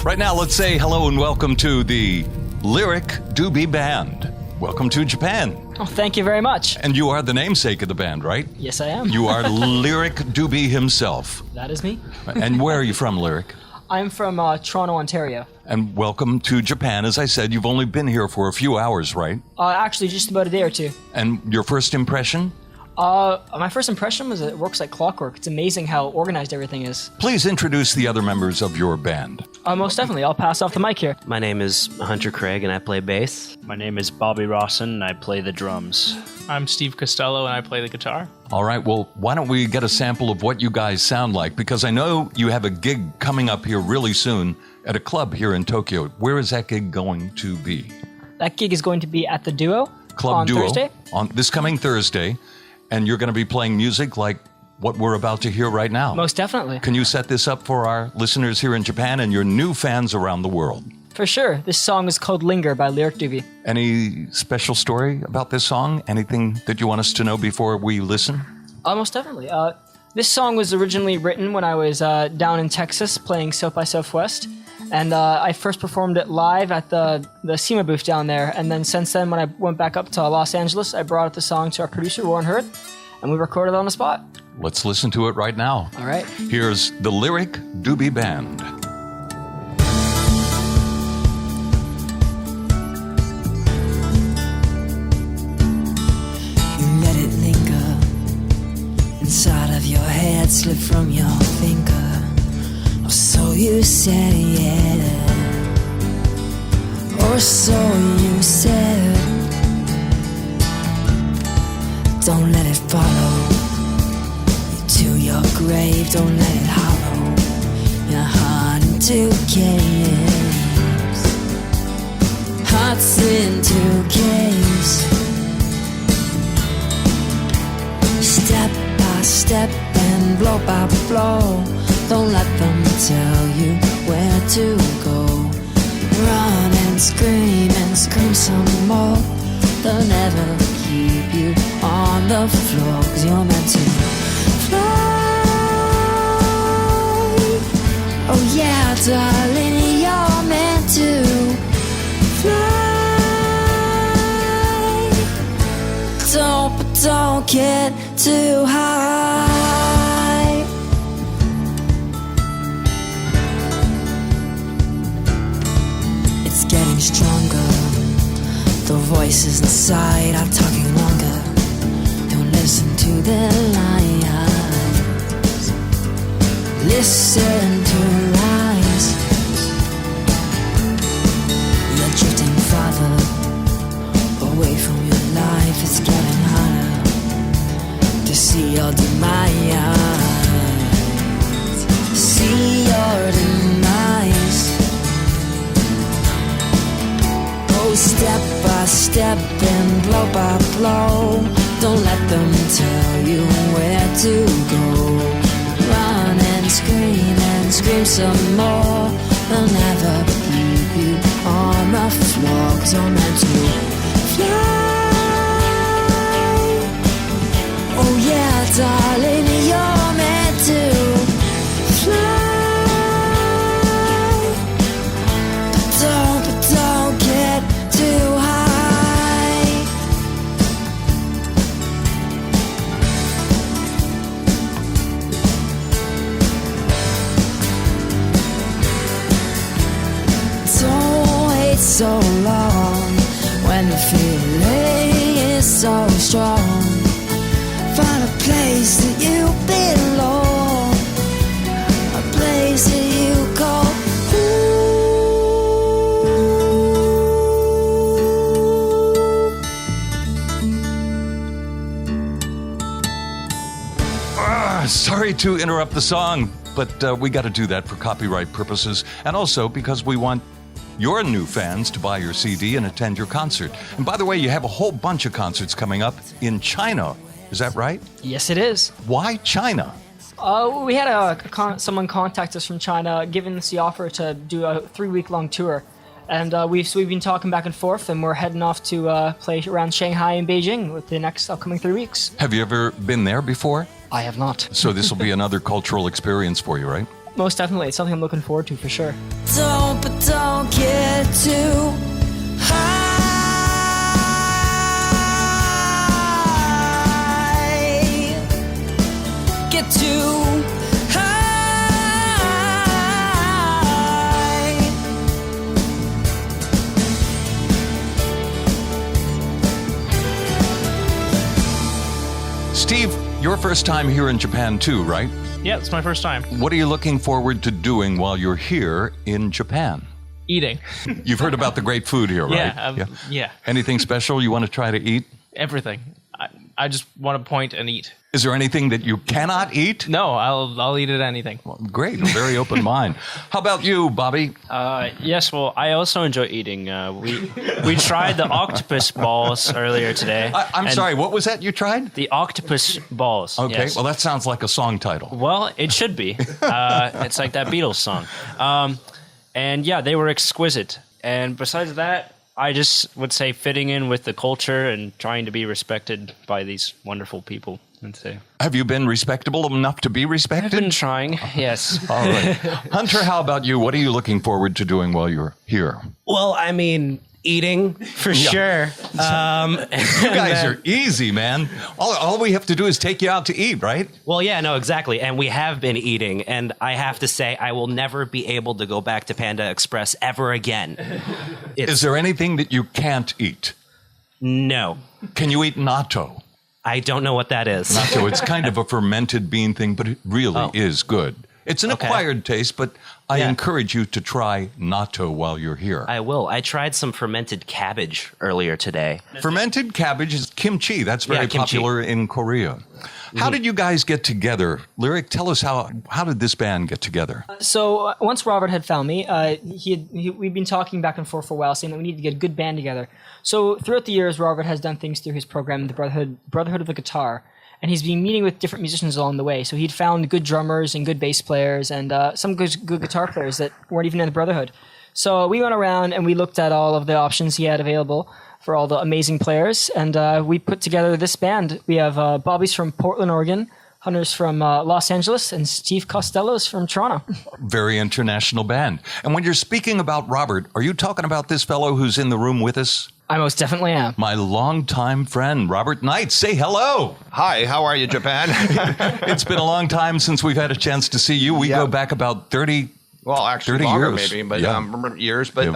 Right now, let's say hello and welcome to the LYRIC Dubee Band. Welcome to Japan. Oh, thank you very much. And you are the namesake of the band, right? Yes, I am. You are LYRIC Dubee himself. That is me. And where are you from, LYRIC? I'm from Toronto, Ontario. And welcome to Japan. As I said, you've only been here for a few hours, right? Actually, just about a day or two. And your first impression? My first impression was that it works like clockwork. It's amazing how organized everything is. Please introduce the other members of your band. Most definitely. I'll pass off the mic here. My name is Hunter Craig, and I play bass. My name is Bobby Rawson, and I play the drums. I'm Steve Costello, and I play the guitar. All right, well, why don't we get a sample of what you guys sound like? Because I know you have a gig coming up here really soon at a club here in Tokyo. Where is that gig going to be? That gig is going to be at the Duo Club on Duo, Thursday. On this coming Thursday. And you're going to be playing music like what we're about to hear right now. Most definitely. Can you set this up for our listeners here in Japan and your new fans around the world? For sure. This song is called Linger by LYRIC Dubee. Any special story about this song? Anything that you want us to know before we listen? Most definitely. This song was originally written when I was down in Texas playing South by Southwest. And I first performed it live at the SEMA booth down there. And then since then, when I went back up to Los Angeles, I brought up the song to our producer, Warren Hurt, and we recorded it on the spot. Let's listen to it right now. All right. Here's the LYRIC Dubee Band. You let it linger inside of your head, slip from your finger. Or so you said, yeah. Or so you said. Don't let it follow you to your grave. Don't let it hollow your heart into caves. Hearts into caves. Step by step and blow by blow. Don't let them tell you where to go. Run and scream some more. They'll never keep you on the floor, 'cause you're meant to fly. Oh yeah, darling, you're meant to fly. Don't get too high. Getting stronger, the voices inside are talking longer. Don't listen to their lies. Listen to lies. You're drifting farther away from your life. It's getting harder to see your demise. See your demise. Step by step and blow by blow. Don't let them tell you where to go. Run and scream some more. They'll never keep you on the floor, 'cause you're meant to fly. Oh yeah, darling, you're meant to fly. But don't get too high. Don't wait so long when the feeling is so strong. Find a place that you belong, a place that you call home. Sorry to interrupt the song, but we got to do that for copyright purposes, and also because we want your new fans to buy your CD and attend your concert. And by the way, you have a whole bunch of concerts coming up in China. Is that right? Yes, it is. Why China? We had someone contact us from China, giving us the offer to do a 3-week-long tour. And we've been talking back and forth, and we're heading off to play around Shanghai and Beijing with the next upcoming 3 weeks. Have you ever been there before? I have not. So this will be another cultural experience for you, right? Most definitely. It's something I'm looking forward to for sure. Don't get too high. Get too high. Steve, your first time here in Japan too, right? Yeah, it's my first time. What are you looking forward to doing while you're here in Japan? Eating. You've heard about the great food here, right? Yeah. Anything special you want to try to eat? Everything. I just want to point and eat. Is there anything that you cannot eat? No, I'll eat at anything. Great, a very open mind. How about you, Bobby? Yes, well, I also enjoy eating. We tried the octopus balls earlier today. I'm and sorry, what was that you tried? The octopus balls. Okay, yes. well, that sounds like a song title. Well, it should be. It's like that Beatles song. And yeah, they were exquisite. And besides that, I just would say fitting in with the culture and trying to be respected by these wonderful people. I'd say. Have you been respectable enough to be I've respected? been trying, yes. All right. Hunter, how about you? What are you looking forward to doing while you're here? Well, I mean, eating for sure. You guys are easy, man. All we have to do is take you out to eat, right? Well, yeah, no, exactly. And we have been eating. And I have to say, I will never be able to go back to Panda Express ever again. Is there anything that you can't eat? No. Can you eat natto? I don't know what that is. Natto, it's kind of a fermented bean thing, but it really is good. It's an acquired taste, but I encourage you to try natto while you're here. I will. I tried some fermented cabbage earlier today. Fermented cabbage is kimchi. That's very kimchi. popular in Korea. How did you guys get together? Lyric, tell us how did this band get together? So once Robert had found me, we'd been talking back and forth for a while, saying that we need to get a good band together. So throughout the years, Robert has done things through his program, the Brotherhood of the Guitar, and he's been meeting with different musicians along the way. So he'd found good drummers and good bass players and some good guitar players that weren't even in the Brotherhood. So we went around and we looked at all of the options he had available for all the amazing players, and we put together this band. We have Bobby's from Portland, Oregon, Hunter's from Los Angeles, and Steve Costello's from Toronto. Very international band. And when you're speaking about Robert, are you talking about this fellow who's in the room with us? I most definitely am. My longtime friend, Robert Knight. Say hello. Hi, how are you, Japan? It's been a long time since we've had a chance to see you. We go back about 30 Well, actually 30 longer years. maybe, but Yeah. years. But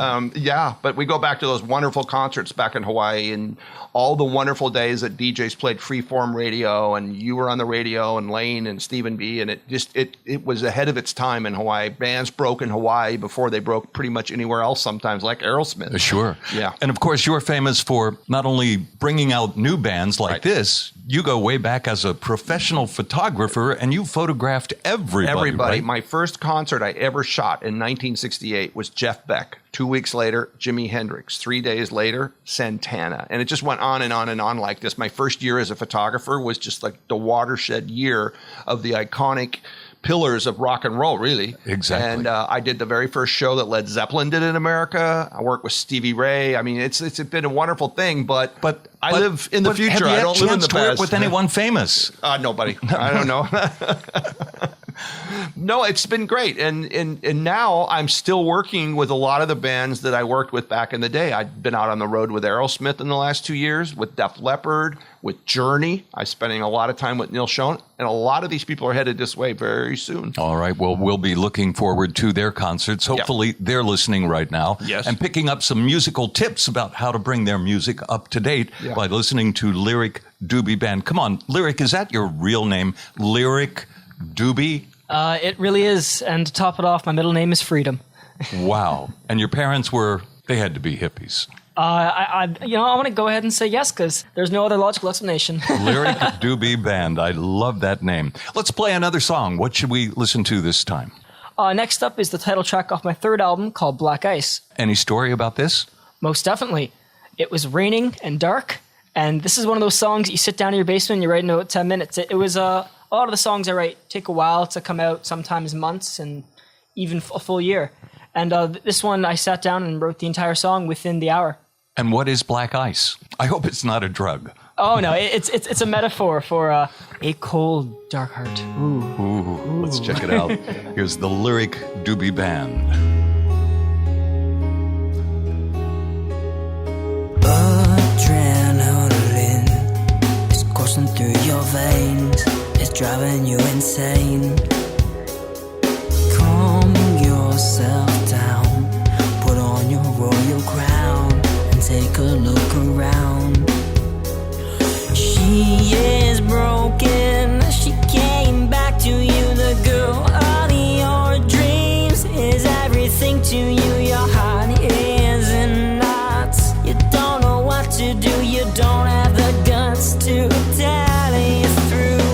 but we go back to those wonderful concerts back in Hawaii and all the wonderful days that DJs played freeform radio, and you were on the radio, and Lane and Stephen B. And it was ahead of its time in Hawaii. Bands broke in Hawaii before they broke pretty much anywhere else. Sometimes, like Aerosmith. Sure. Yeah. And of course, you're famous for not only bringing out new bands like this. You go way back as a professional photographer, and you photographed everybody. Right? My first concert I ever shot in 1968 was Jeff Beck. 2 weeks later, Jimi Hendrix. 3 days later, Santana. And it just went on and on and on like this. My first year as a photographer was just like the watershed year of the iconic pillars of rock and roll, really. Exactly. And I did the very first show that Led Zeppelin did in America. I worked with Stevie Ray. I mean, it's been a wonderful thing, but I live in the future. I don't live in the to work past. with anyone famous? Nobody. I don't know. No, it's been great. And now I'm still working with a lot of the bands that I worked with back in the day. I've been out on the road with Aerosmith in the last 2 years, with Def Leppard, with Journey. I'm spending a lot of time with Neil Schon. And a lot of these people are headed this way very soon. All right. Well, we'll be looking forward to their concerts. Hopefully they're listening right now. Yes. And picking up some musical tips about how to bring their music up to date by listening to LYRIC Dubee Band. Come on, LYRIC, is that your real name? LYRIC Dubee? It really is. And to top it off, my middle name is Freedom. Wow. And your parents they had to be hippies. I want to go ahead and say yes, because there's no other logical explanation. LYRIC Dubee Band. I love that name. Let's play another song. What should we listen to this time? Next up is the title track off my third album called Black Ice. Any story about this? Most definitely. It was raining and dark, and this is one of those songs you sit down in your basement and you write in about 10 minutes. It was a lot of the songs I write take a while to come out, sometimes months and even a full year. And this one, I sat down and wrote the entire song within the hour. And what is black ice? I hope it's not a drug. Oh no, it's a metaphor for a cold, dark heart. Ooh, let's check it out. Here's the Lyric Dubee Band. Adrenaline is coursing through your veins. It's driving you insane. Calm yourself down. Put on your royal crown and take a look around. She is broken. She came back to you. The girl of your dreams is everything to you. Your heart is in knots. You don't know what to do. You don't have the guts to tell it through.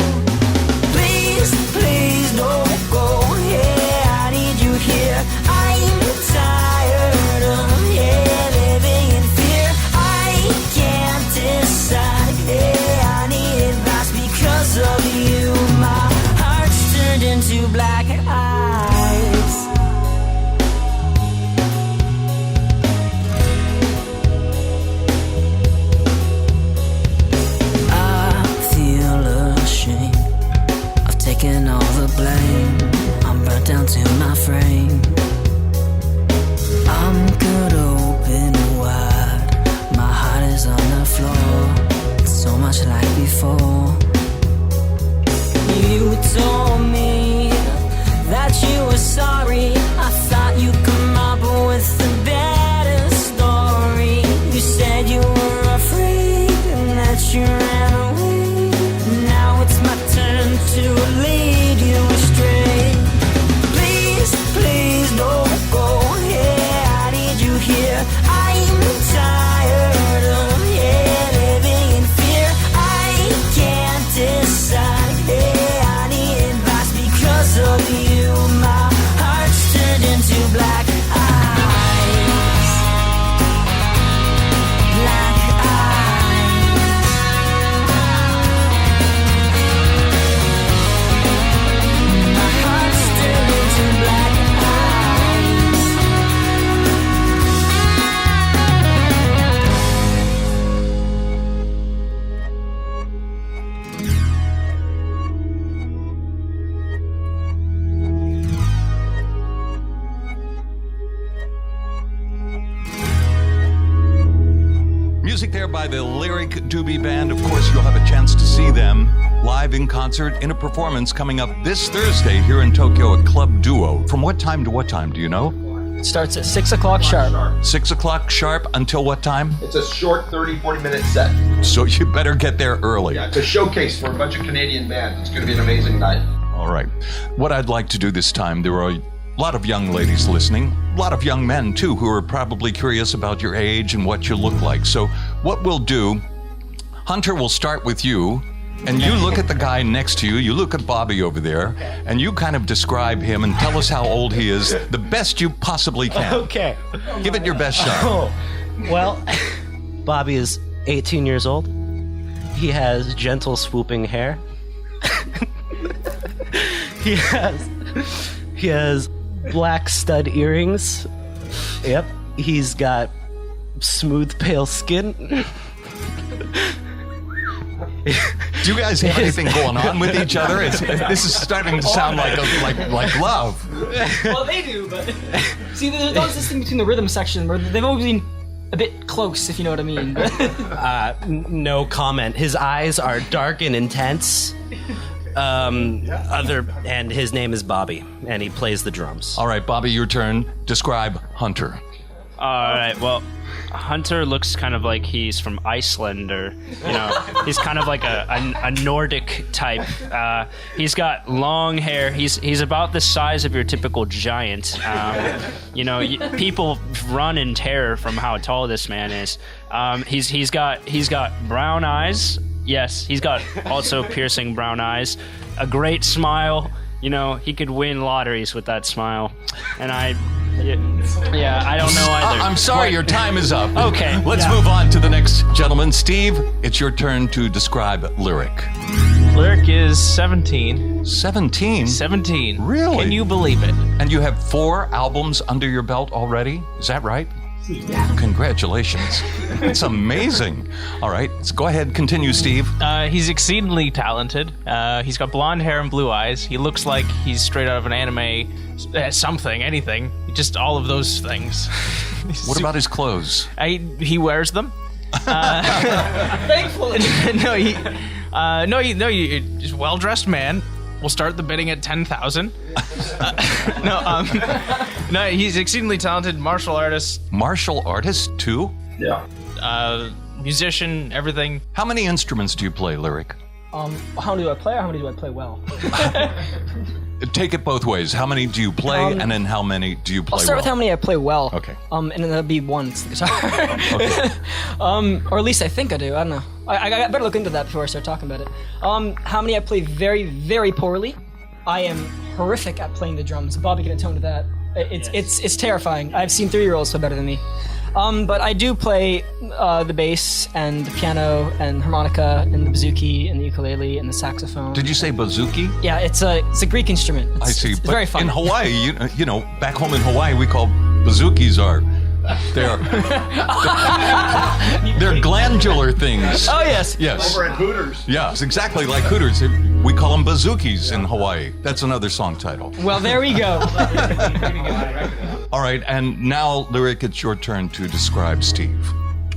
Please, please don't go. Yeah, I need you here. I'm tired of living in fear. I can't decide. Yeah, I need advice because of you. My heart's turned into black eyes. I feel ashamed of taking all the blame. I'm burnt down to my frame. I'm cut open wide. My heart is on the floor. It's so much like before. You told me that you were sorry. I thought you'd come up with a better story. You said you were afraid and that you ran away. Now it's my turn to lead you astray. Please, please don't go. Yeah, I need you here. I'm tired of living in fear. I can't decide. Yeah, I need advice because of you. My heart's turned into black eyes. Black eyes. My heart's turned into black eyes. Music there by the Lyric Dubee Band. Of course, you'll have a chance to see them live in concert in a performance coming up this Thursday here in Tokyo at Club Duo. From what time to what time, do you know? It starts at 6 o'clock sharp. 6 o'clock sharp until what time? It's a short 30-40 minute set. So you better get there early. Yeah, it's a showcase for a bunch of Canadian bands. It's going to be an amazing night. All right. What I'd like to do this time, there are a lot of young ladies listening, a lot of young men too, who are probably curious about your age and what you look like. So what we'll do, Hunter, will start with you, and you look at the guy next to you, you look at Bobby over there, and you kind of describe him and tell us how old he is the best you possibly can. Okay. Give it your best shot. Oh, well, Bobby is 18 years old. He has gentle swooping hair. He has black stud earrings. Yep. He's got smooth, pale skin. Do you guys have anything going on with each other? This is starting to sound like love. Well, they do, but see, there's always this thing between the rhythm section where they've always been a bit close, if you know what I mean. No comment. His eyes are dark and intense. And his name is Bobby, and he plays the drums. All right, Bobby, your turn. Describe Hunter. All right. Well, Hunter looks kind of like he's from Iceland, or he's kind of like a Nordic type. He's got long hair. He's about the size of your typical giant. People run in terror from how tall this man is. He's got brown eyes. Yes, he's got also piercing brown eyes. A great smile. He could win lotteries with that smile. And I don't know either. I'm sorry, your time is up. Okay. Let's move on to the next gentleman. Steve, it's your turn to describe Lyric. Lyric is 17. 17? 17. Really? Can you believe it? And you have 4 albums under your belt already? Is that right? Congratulations. That's amazing. All right, so go ahead, continue, Steve. He's exceedingly talented. He's got blonde hair and blue eyes. He looks like he's straight out of an anime, something, anything. Just all of those things. What about his clothes? He wears them. Thankfully. He's a well-dressed man. We'll start the bidding at 10,000. No, he's exceedingly talented martial artist, Martial artist, too? musician, everything. How many instruments do you play, Lyric? How many do I play, or how many do I play well? Take it both ways. How many do you play, and then how many do you play I'll start with how many I play well. Okay. And then that'll be one. It's the guitar. Okay. Or at least I think I do. I don't know. I better look into that before I start talking about it. How many I play very, very poorly. I am horrific at playing the drums. Bobby can attest to that. It's terrifying. I've seen 3-year-olds play better than me. But I do play the bass and the piano and harmonica and the bouzouki and the ukulele and the saxophone. Did you say bouzouki? Yeah, it's a Greek instrument. I see. It's But very fun. in Hawaii, you know, back home in Hawaii, we call bouzouki's they're glandular things. Oh yes. Yes. Over at Hooters. Yeah, it's exactly like Hooters. We call them bazookies in Hawaii. That's another song title. Well, there we go. All right, and now, Lyric, it's your turn to describe Steve.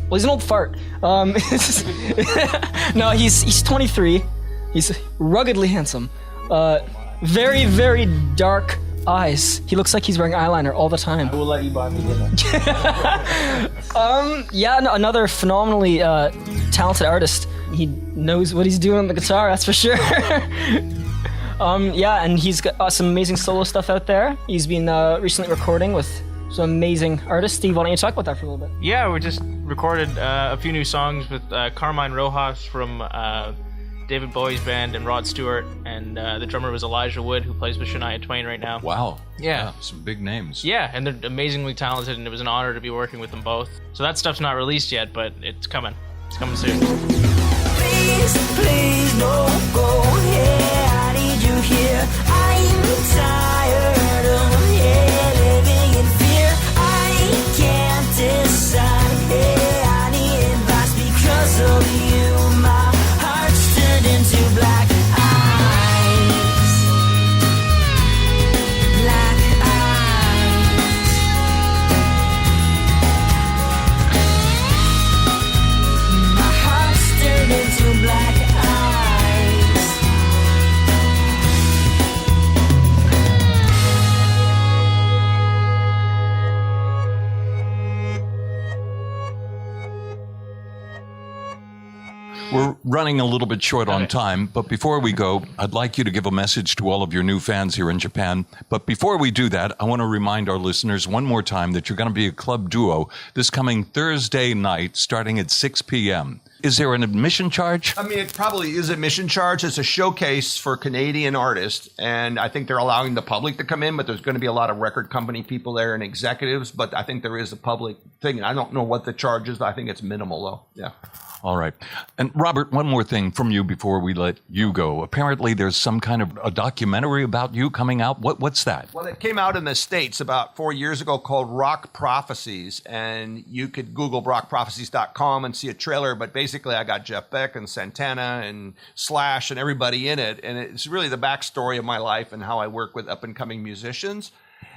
Well, he's an old fart. No, he's 23. He's ruggedly handsome. Very, very dark eyes. He looks like he's wearing eyeliner all the time. I will let you buy me dinner. Yeah, no, another phenomenally talented artist. He knows what he's doing on the guitar, that's for sure. Yeah, and he's got some amazing solo stuff out there. He's been recently recording with some amazing artists. Steve, why don't you talk about that for a little bit? Yeah, we just recorded a few new songs with Carmine Rojas from David Bowie's band and Rod Stewart, and the drummer was Elijah Wood, who plays with Shania Twain right now. Wow. Yeah. Some big names. Yeah, and they're amazingly talented, and it was an honor to be working with them both. So that stuff's not released yet, but it's coming. It's coming soon. Please, please don't go. Hey, I need you here. I'm tired of living in fear. I can't decide. Hey, I need advice because of you. My heart's turned into black eyes. Black eyes. My heart's turned into black eyes. We're running a little bit short on time, but before we go, I'd like you to give a message to all of your new fans here in Japan. But before we do that, I want to remind our listeners one more time that you're going to be a club duo this coming Thursday night starting at 6 p.m. Is there an admission charge? I mean, it probably is admission charge. It's a showcase for Canadian artists, and I think they're allowing the public to come in, but there's going to be a lot of record company people there and executives, but I think there is a public thing. I don't know what the charge is. I think it's minimal, though. Yeah. All right. And Robert, one more thing from you before we let you go. Apparently there's some kind of a documentary about you coming out. What's that? Well, it came out in the States about 4 years ago called Rock Prophecies, and you could Google rockprophecies.com and see a trailer, but basically I got Jeff Beck and Santana and Slash and everybody in it, and it's really the backstory of my life and how I work with up-and-coming musicians.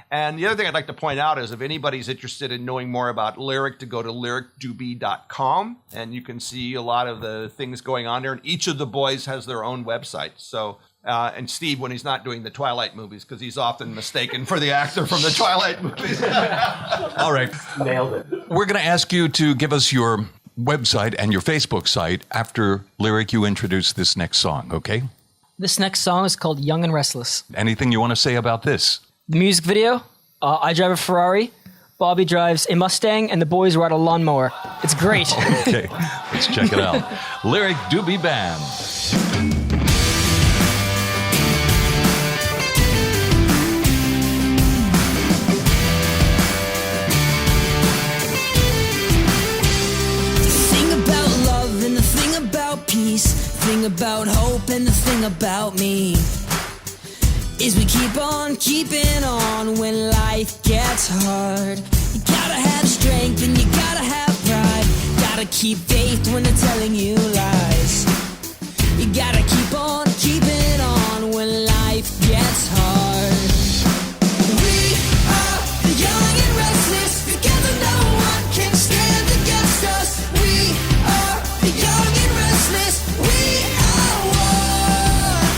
And the other thing I'd like to point out is if anybody's interested in knowing more about Lyric, to go to lyricdubee.com, and you can see a lot of the things going on there. And each of the boys has their own website. So, and Steve, when he's not doing the Twilight movies, because he's often mistaken for the actor from the Twilight movies. All right. Nailed it. We're going to ask you to give us your website and your Facebook site after, Lyric, you introduce this next song, okay? This next song is called Young and Restless. Anything you want to say about this? The music video, I drive a Ferrari, Bobby drives a Mustang, and the boys ride a lawnmower. It's great. Okay, let's check it out. Lyric Dubee Band. The thing about love and the thing about peace, the thing about hope and the thing about me is we keep on keeping on when life gets hard. You gotta have strength and gotta keep faith when they're telling you lies. You gotta keep on keeping on when life gets hard. We are the young and restless. Together no one can stand against us. We are the young and restless. We are one.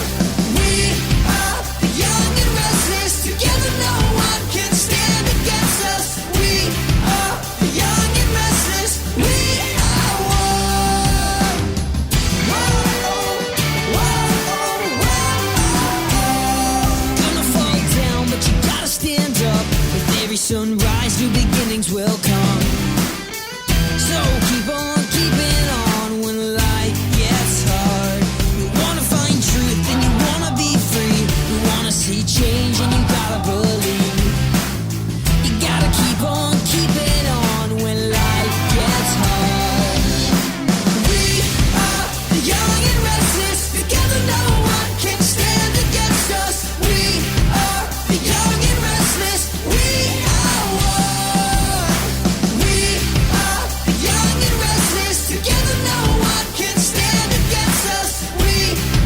We are the young and restless. Together no one can stand against us. We are the young and restless. We are one. Gonna fall down, but you gotta stand up. With every sunrise, new beginnings will come. So keep on keeping on when life gets hard. You wanna find truth and you wanna be free. You wanna see change and you gotta believe. You gotta keep on keeping on when life gets hard. We are the young and restless. Together no one can stand against us. We are the young and restless. We are one. We are the young and restless. Together no one can stand against us. We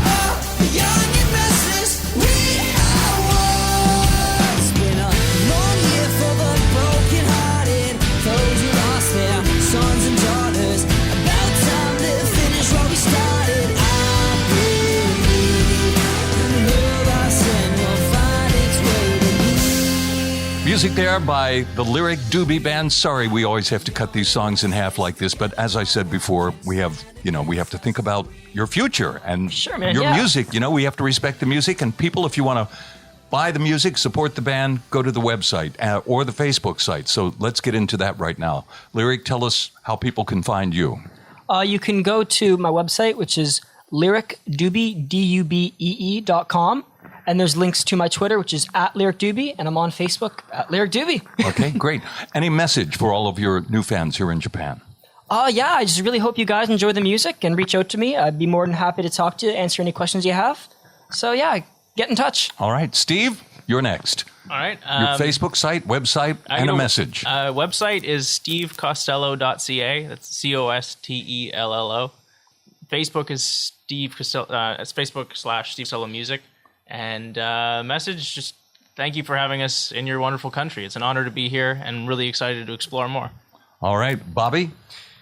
are the young and restless. We are one. It's been a long year for the broken-hearted, those who lost their sons and daughters. About time to finish what we started. I believe love I send will find its way to me. Music there by the Lyric Dubee Band. Sorry, we always have to cut these songs in half like this, but as I said before, we have to think about your future and Sure, man, your yeah. music. We have to respect the music, and people, if you want to buy the music, support the band, go to the website or the Facebook site. So let's get into that right now. Lyric, tell us how people can find you. You can go to my website, which is lyricdubee, DUBEE.com. And there's links to my Twitter, which is @LyricDubee, and I'm on Facebook @LyricDubee. Okay, great. Any message for all of your new fans here in Japan? Yeah, I just really hope you guys enjoy the music and reach out to me. I'd be more than happy to talk to you, answer any questions you have. So yeah, get in touch. All right, Steve, you're next. All right. Your Facebook site, website, and a message. Website is stevecostello.ca. That's COSTELLO. Facebook is Steve Costello. It's Facebook/Steve Costello Music. And message, just thank you for having us in your wonderful country. It's an honor to be here and really excited to explore more. All right, Bobby.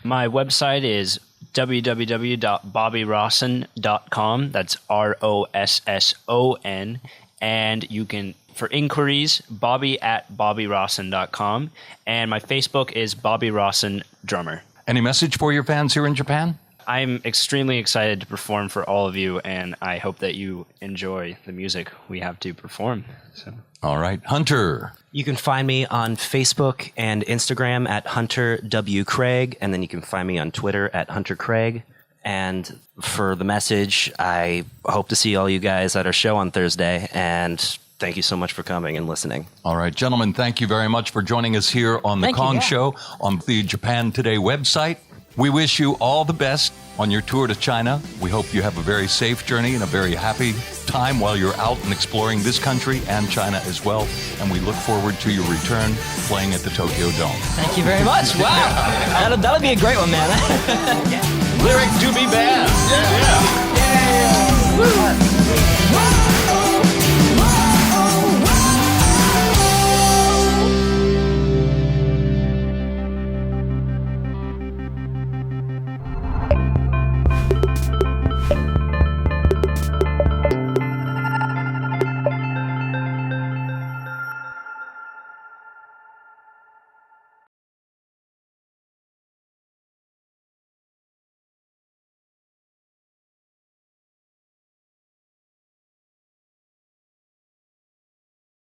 My website is www.bobbyrosson.com. That's ROSSON. And you can, for inquiries, bobby@bobbyrosson.com. And my Facebook is Bobby Rosson Drummer. Any message for your fans here in Japan? I'm extremely excited to perform for all of you, and I hope that you enjoy the music we have to perform. So. All right, Hunter. You can find me on Facebook and Instagram at Hunter W. Craig, and then you can find me on Twitter at Hunter Craig. And for the message, I hope to see all you guys at our show on Thursday, and thank you so much for coming and listening. All right, gentlemen, thank you very much for joining us here on The Thank you, Kong yeah. Show on the Japan Today website. We wish you all the best on your tour to China. We hope you have a very safe journey and a very happy time while you're out and exploring this country and China as well. And we look forward to your return playing at the Tokyo Dome. Thank you very much. Wow. That'll be a great one, man. Lyric Dubee Band. Yeah. Woo.